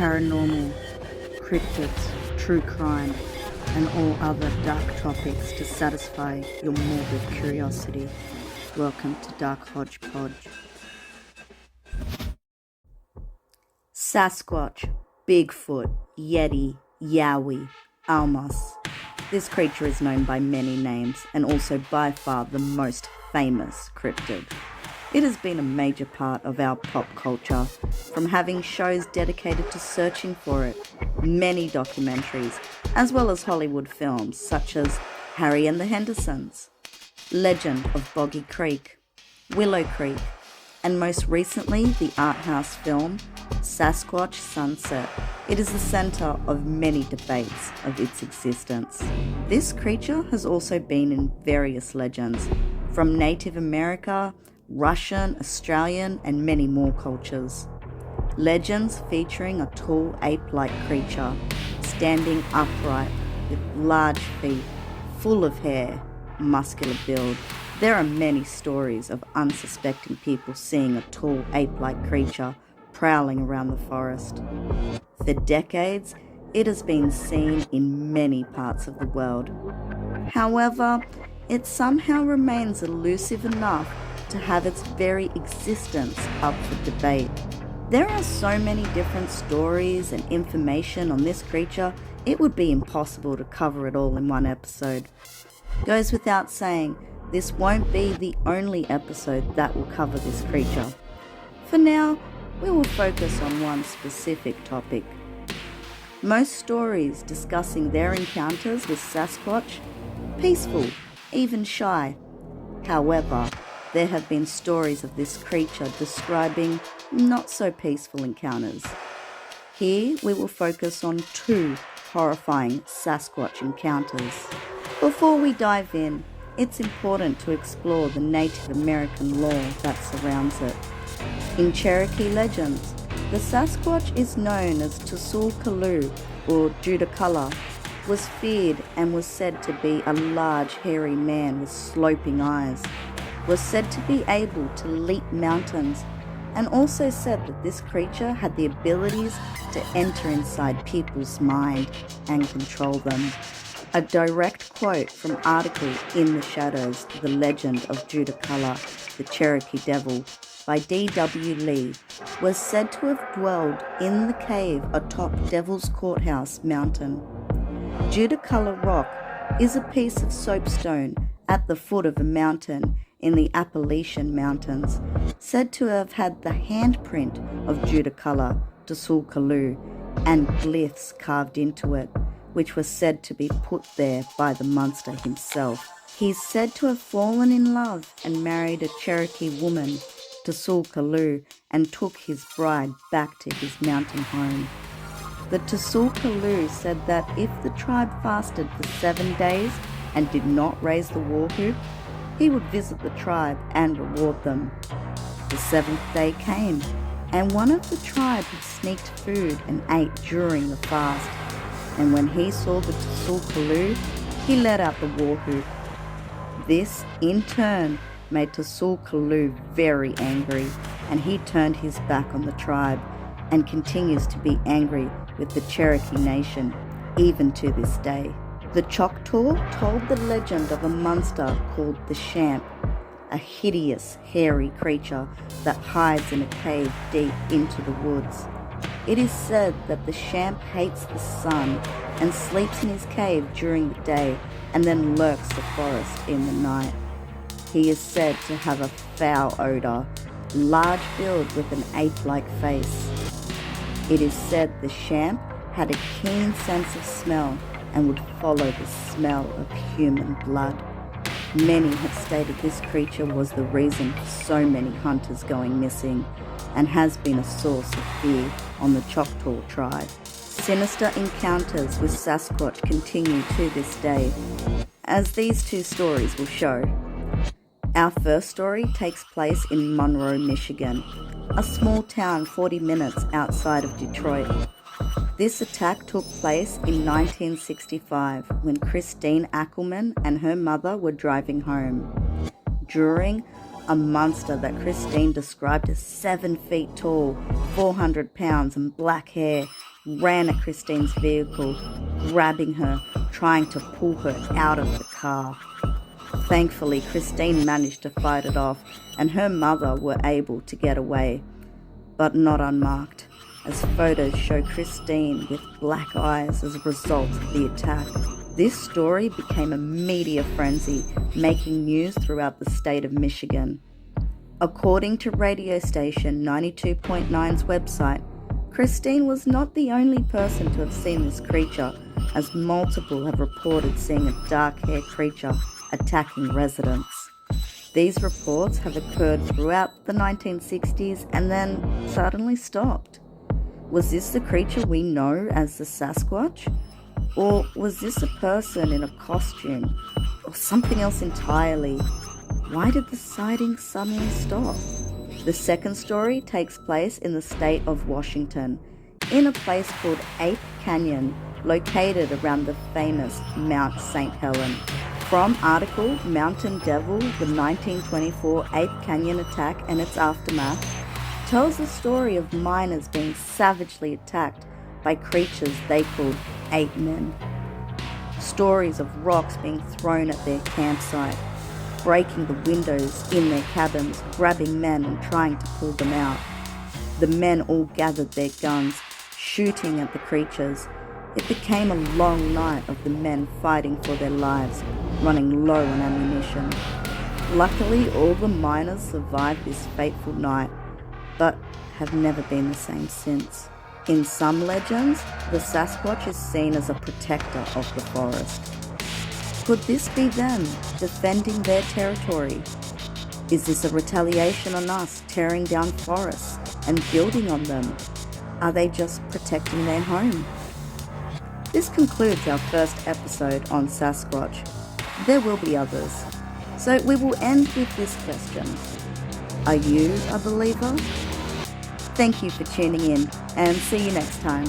paranormal, cryptids, true crime, and all other dark topics to satisfy your morbid curiosity. Welcome to Dark Hodge Podge. Sasquatch, Bigfoot, Yeti, Yowie, Almas. This creature is known by many names and also by far the most famous cryptid. It has been a major part of our pop culture, from having shows dedicated to searching for it, many documentaries, as well as Hollywood films such as Harry and the Hendersons, Legend of Boggy Creek, Willow Creek, and most recently the art house film Sasquatch Sunset. It is the center of many debates of its existence. This creature has also been in various legends, from Native America, Russian, Australian, and many more cultures. Legends featuring a tall ape-like creature, standing upright with large feet, full of hair, muscular build. There are many stories of unsuspecting people seeing a tall ape-like creature prowling around the forest. For decades, it has been seen in many parts of the world. However, it somehow remains elusive enough to have its very existence up for debate. There are so many different stories and information on this creature, it would be impossible to cover it all in one episode. Goes without saying, this won't be the only episode that will cover this creature. For now, we will focus on one specific topic. Most stories discussing their encounters with Sasquatch, peaceful, even shy. However, there have been stories of this creature describing not so peaceful encounters. Here we will focus on two horrifying Sasquatch encounters. Before we dive in, it's important to explore the Native American lore that surrounds it. In Cherokee legends, the Sasquatch is known as Tsul'kalu' or Judaculla, was feared and was said to be a large hairy man with sloping eyes, was said to be able to leap mountains, and also said that this creature had the abilities to enter inside people's mind and control them. A direct quote from article In the Shadows, The Legend of Judaculla, the Cherokee Devil, by D.W. Lee, was said to have dwelled in the cave atop Devil's Courthouse Mountain. Judaculla Rock is a piece of soapstone at the foot of a mountain in the Appalachian Mountains, said to have had the handprint of Judaculla, Tsul'kalu', and glyphs carved into it, which was said to be put there by the monster himself. He is said to have fallen in love and married a Cherokee woman, Tsul'kalu', and took his bride back to his mountain home. The Tsul'kalu' said that if the tribe fasted for 7 days and did not raise the war whoop, he would visit the tribe and reward them. The 7th day came, and one of the tribe had sneaked food and ate during the fast. And when he saw the Tsul'kalu', he let out the war whoop. This, in turn, made Tsul'kalu' very angry, and he turned his back on the tribe and continues to be angry with the Cherokee Nation, even to this day. The Choctaw told the legend of a monster called the Champ, a hideous, hairy creature that hides in a cave deep into the woods. It is said that the Champ hates the sun and sleeps in his cave during the day and then lurks the forest in the night. He is said to have a foul odor, large build with an ape-like face. It is said the Champ had a keen sense of smell and would follow the smell of human blood. Many have stated this creature was the reason for so many hunters going missing and has been a source of fear on the Choctaw tribe. Sinister encounters with Sasquatch continue to this day, as these two stories will show. Our first story takes place in Monroe, Michigan, a small town 40 minutes outside of Detroit. This attack took place in 1965 when Christine Ackelman and her mother were driving home. During a monster that Christine described as 7 feet tall, 400 pounds and black hair, ran at Christine's vehicle, grabbing her, trying to pull her out of the car. Thankfully, Christine managed to fight it off, and her mother were able to get away, but not unmarked, as photos show Christine with black eyes as a result of the attack. This story became a media frenzy, making news throughout the state of Michigan. According to radio station 92.9's website, Christine was not the only person to have seen this creature, as multiple have reported seeing a dark-haired creature attacking residents. These reports have occurred throughout the 1960s and then suddenly stopped. Was this the creature we know as the Sasquatch? Or was this a person in a costume? Or something else entirely? Why did the sightings suddenly stop? The second story takes place in the state of Washington, in a place called Ape Canyon, located around the famous Mount St. Helens. From article Mountain Devil, the 1924 Ape Canyon attack and its aftermath, tells the story of miners being savagely attacked by creatures they called ape men. Stories of rocks being thrown at their campsite, breaking the windows in their cabins, grabbing men and trying to pull them out. The men all gathered their guns, shooting at the creatures. It became a long night of the men fighting for their lives, running low on ammunition. Luckily, all the miners survived this fateful night, but have never been the same since. In some legends, the Sasquatch is seen as a protector of the forest. Could this be them defending their territory? Is this a retaliation on us tearing down forests and building on them? Are they just protecting their home? This concludes our first episode on Sasquatch. There will be others. So we will end with this question. Are you a believer? Thank you for tuning in, and see you next time.